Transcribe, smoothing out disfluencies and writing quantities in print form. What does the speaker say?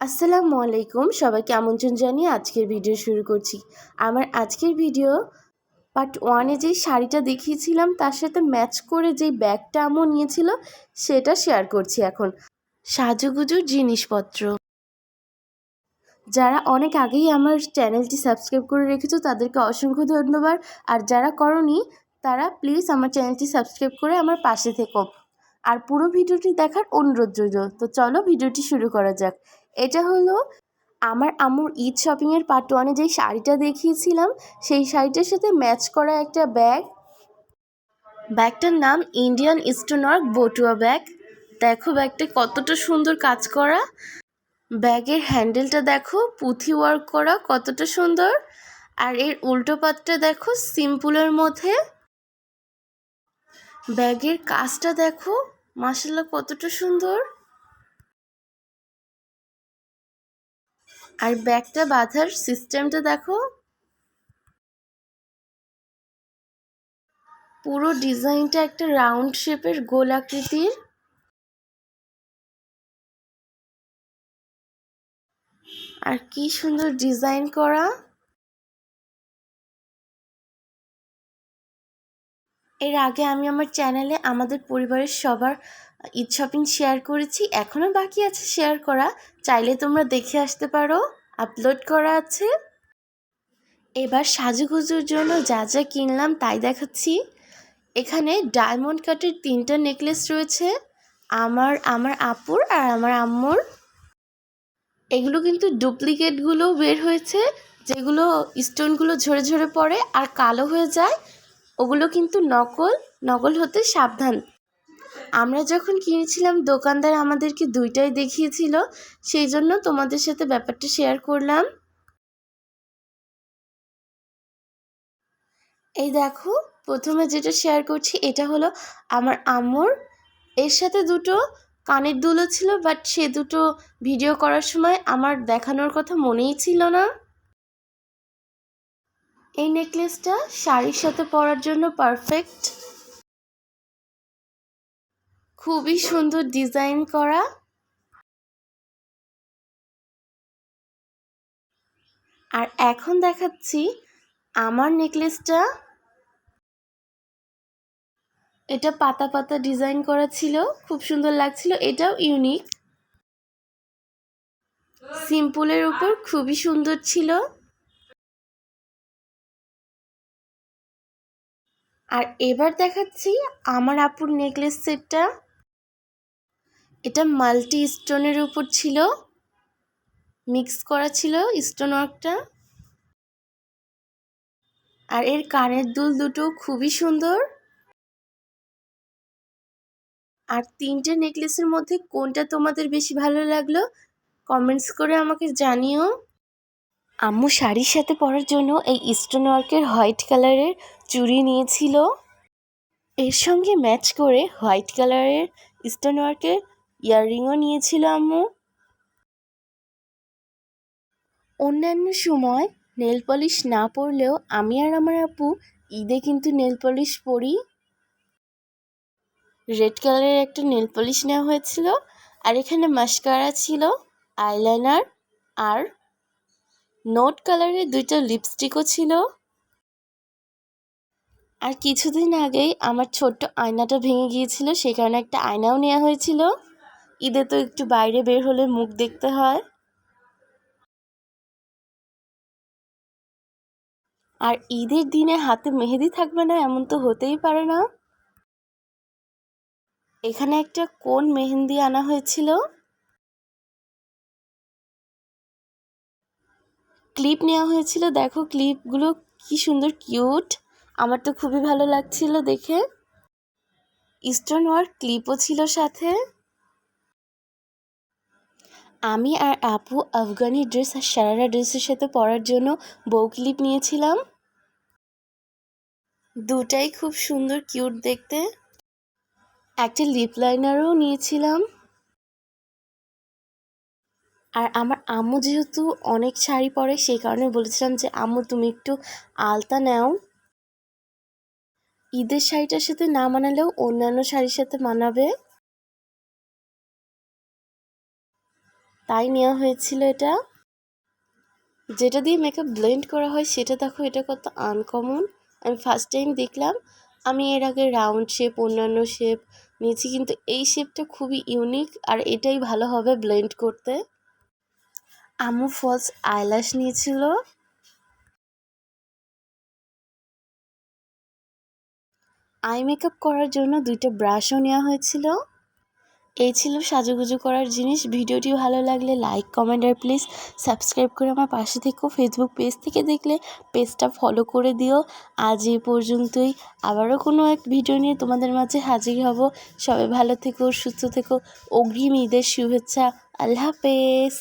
আসসালামু আলাইকুম, সবাইকে আমন্ত্রণ জানিয়ে আজকের ভিডিও শুরু করছি। আমার আজকের ভিডিও পার্ট 1-এ যেই শাড়িটা দেখিয়েছিলাম তার সাথে ম্যাচ করে যেই ব্যাগটা আম্মু নিয়েছিল সেটা শেয়ার করছি এখন। সাজুগুজুর জিনিসপত্র। যারা অনেক আগেই আমার চ্যানেলটি সাবস্ক্রাইব করে রেখেছো তাদেরকে অসংখ্য ধন্যবাদ, আর যারা করোনি তারা প্লিজ আমার চ্যানেলটি সাবস্ক্রাইব করে আমার পাশে থেকো আর পুরো ভিডিওটি দেখার অনুরোধ রইল। তো চলো ভিডিওটি শুরু করা যাক। এটা হলো আমার আম্মুর ঈদ শপিংয়ের পার্ট 1-এ যেই শাড়িটা দেখিয়েছিলাম সেই শাড়িটার সাথে ম্যাচ করা একটা ব্যাগ। ব্যাগটার নাম ইন্ডিয়ান স্টোন ওয়ার্ক বটুয়া ব্যাগ। দেখো ব্যাগটা কতটা সুন্দর কাজ করা। ব্যাগের হ্যান্ডেলটা দেখো পুঁথি ওয়ার্ক করা কতটা সুন্দর, আর এর উল্টো পাতটা দেখো সিম্পলের মধ্যে। ব্যাগের কাজটা দেখো মাশাআল্লাহ কতটা সুন্দর, আর ব্যাগটা বাঁধার সিস্টেমটা দেখো। পুরো ডিজাইনটা একটা রাউন্ড শেপের গোল আকৃতির, আর কি সুন্দর ডিজাইন করা। এর আগে আমি আমার চ্যানেলে আমাদের পরিবারের সবার ঈদ শপিং শেয়ার করেছি, এখনও বাকি আছে শেয়ার করা, চাইলে তোমরা দেখে আসতে পারো, আপলোড করা আছে। এবার সাজুগুজুর জন্য যা যা কিনলাম তাই দেখাচ্ছি। এখানে ডায়মন্ড কাটের 3টা নেকলেস রয়েছে, আমার আপুর আর আমার আম্মুর। এগুলো কিন্তু ডুপ্লিকেটগুলো বের হয়েছে, যেগুলো স্টোনগুলো ঝরে ঝরে পড়ে আর কালো হয়ে যায়, ওগুলো কিন্তু নকল হতে সাবধান। আমরা যখন কিনেছিলাম দোকানদার আমাদেরকে দুইটাই দেখিয়েছিল, সেই জন্য তোমাদের সাথে ব্যাপারটা শেয়ার করলাম। এই দেখো, প্রথমে যেটা শেয়ার করছি এটা হলো আমার আম্মুর। এর সাথে দুটো কানের দুলও ছিল, বাট সে দুটো ভিডিও করার সময় আমার দেখানোর কথা মনেই ছিল না। এই নেকলেসটা শাড়ির সাথে পরার জন্য পারফেক্ট, খুবই সুন্দর ডিজাইন করা। আর এখন দেখাচ্ছি আমার নেকলেসটা। এটা পাতা পাতা ডিজাইন করা ছিল, খুব সুন্দর লাগছিল, এটাও ইউনিক। সিম্পলের উপর খুবই সুন্দর ছিল। আর এবার দেখাচ্ছি আমার আপুর নেকলেস সেটটা। এটা মাল্টি স্টোনের উপর ছিল, মিক্স করা ছিল স্টোন ওয়ার্কটা। আর এর কানের দুল দুটো খুবই সুন্দর। আর 3টে নেকলেসের মধ্যে কোনটা তোমাদের বেশি ভালো লাগলো কমেন্টস করে আমাকে জানিও। আম্মু শাড়ির সাথে পরার জন্য এই স্টোন ওয়ার্কের হোয়াইট কালারের চুড়ি নিয়েছিল, এর সঙ্গে ম্যাচ করে হোয়াইট কালারের স্টোন ওয়ার্কের ইয়াররিংও নিয়েছিল আম্মু। অন্যান্য সময় নেল পলিশ না পরলেও আমি আর আমার আপু ঈদে কিন্তু নেল পলিশ পরি। রেড কালারের একটা নেল পলিশ নেওয়া হয়েছিল, আর এখানে মাস্কারা ছিল, আইলাইনার, আর নোট কালারের 2টা লিপস্টিকও ছিল। আর কিছুদিন আগেই আমার ছোট্ট আয়নাটা ভেঙে গিয়েছিল, সেই কারণে একটা আয়নাও নেওয়া হয়েছিল। ঈদে তো একটু বাইরে বের হলে মুখ দেখতে হয়। আর ঈদের দিনে হাতে মেহেদি থাকবে না এমন তো হতেই পারে না। এখানে একটা কোন মেহেন্দি আনা হয়েছিল। ক্লিপ নেওয়া হয়েছিল, দেখো ক্লিপগুলো কি সুন্দর কিউট, আমার তো খুবই ভালো লাগছিল দেখে। স্টোন ওয়ার্ক ক্লিপও ছিল সাথে। আমি আর আপু আফগানি ড্রেস আর সারারা ড্রেসের সাথে পরার জন্য বউ ক্লিপ নিয়েছিলাম, দুটাই খুব সুন্দর কিউট দেখতে। একটা লিপ লাইনারও নিয়েছিলাম। আর আমার আম্মু যেহেতু অনেক শাড়ি পরে সেই কারণে বলেছিলাম যে আম্মু তুমি একটু আলতা নাও, ঈদের শাড়িটার সাথে না মানালেও অন্যান্য শাড়ির সাথে মানাবে। তাই নেওয়া হয়েছিল এটা। যেটা দিয়ে মেকআপ ব্লেন্ড করা হয় সেটা দেখো, এটা কত আনকমন। আমি ফার্স্ট টাইম দেখলাম। আমি এর আগে রাউন্ড শেপ, অন্যান্য শেপ নিয়েছি, কিন্তু এই শেপটা খুবই ইউনিক আর এটাই ভালো হবে ব্লেন্ড করতে। আম্মু ফলস আইল্যাশ নিয়েছিল। আই মেকআপ করার জন্য 2টা ব্রাশও নেওয়া হয়েছিল। এই ছিল সাজুগুজু করার জিনিস। ভিডিওটি ভালো লাগলে লাইক, কমেন্ট আর প্লিজ সাবস্ক্রাইব করে আমার পাশে থেকো। ফেসবুক পেজ থেকে দেখলে পেজটা ফলো করে দিও। আজ এই পর্যন্তই। আবারও কোনো এক ভিডিও নিয়ে তোমাদের মাঝে হাজির হব। সবাই ভালো থেকো, সুস্থ থেকো। অগ্রিম ঈদের শুভেচ্ছা। আল্লাহ হাফেজ।